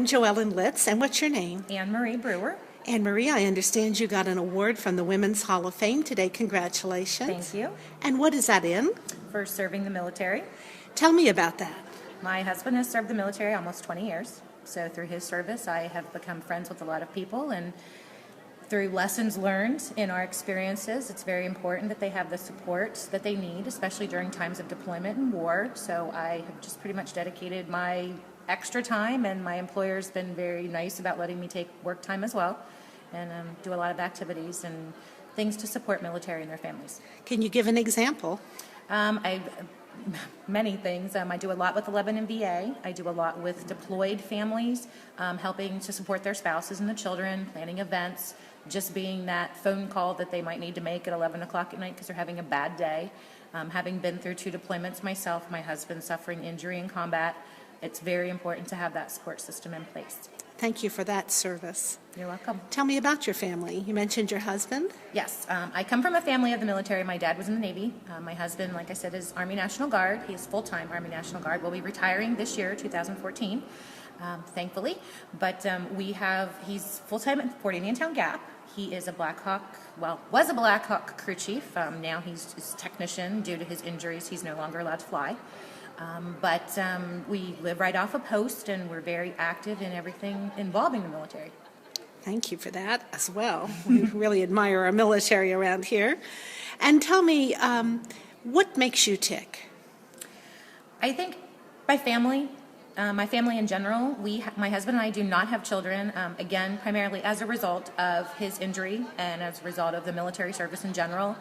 Joellen Litz, and what's your name? Marie Brewer. Anne Marie, I understand you got an award from the Women's Hall of Fame today. Congratulations. Thank you. And what is that in? For serving the military. Tell me about that. My husband has served the military almost 20 years. So through his service, I have become friends with a lot of people, and through lessons learned in our experiences, it's very important that they have the support that they need, especially during times of deployment and war. So I have just pretty much dedicated my extra time, and my employer's been very nice about letting me take work time as well, and do a lot of activities and things to support military and their families. Can you give an example? Many things. I do a lot with the Lebanon PA. I do a lot with deployed families, helping to support their spouses and the children, planning events, just being that phone call that they might need to make at 11 o'clock at night because they're having a bad day. Having been through 2 deployments myself, my husband suffering injury in combat, it's very important to have that support system in place. Thank you for that service. You're welcome. Tell me about your family. You mentioned your husband. Yes, I come from a family of the military. My dad was in the Navy. My husband, like I said, is Army National Guard. He is full-time Army National Guard. Will be retiring this year, 2014, thankfully. But he's full-time at Fort Indiantown Gap. He is a Black Hawk, was a Black Hawk crew chief. Now he's a technician. Due to his injuries, he's no longer allowed to fly. But we live right off a post, and we're very active in everything involving the military. Thank you for that as well. We really admire our military around here. And tell me, what makes you tick? I think my family in general. My husband and I do not have children, again, primarily as a result of his injury and as a result of the military service in general.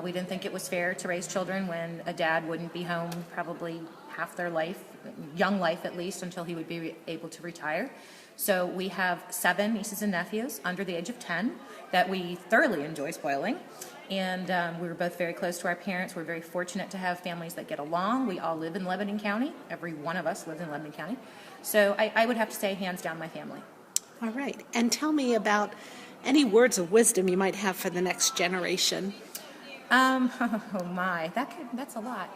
We didn't think it was fair to raise children when a dad wouldn't be home probably half their life, young life at least, until he would be able to retire. So we have 7 nieces and nephews under the age of 10 that we thoroughly enjoy spoiling. And we were both very close to our parents. We're very fortunate to have families that get along. We all live in Lebanon County. Every one of us lives in Lebanon County. So I would have to say, hands down, my family. All right. And tell me about any words of wisdom you might have for the next generation. Oh my, that's a lot.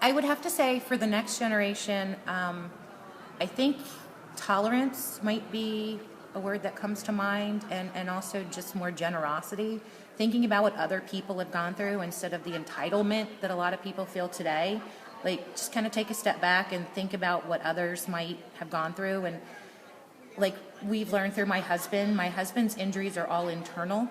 I would have to say for the next generation, I think tolerance might be a word that comes to mind, and also just more generosity, thinking about what other people have gone through instead of the entitlement that a lot of people feel today. Like, just kind of take a step back and think about what others might have gone through. And like we've learned through my husband's injuries are all internal.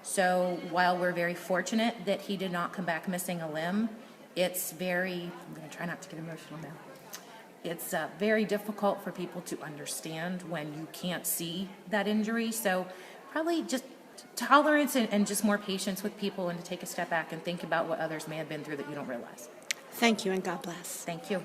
So while we're very fortunate that he did not come back missing a limb, I'm going to try not to get emotional now. It's very difficult for people to understand when you can't see that injury. So probably just tolerance and just more patience with people, and to take a step back and think about what others may have been through that you don't realize. Thank you, and God bless. Thank you.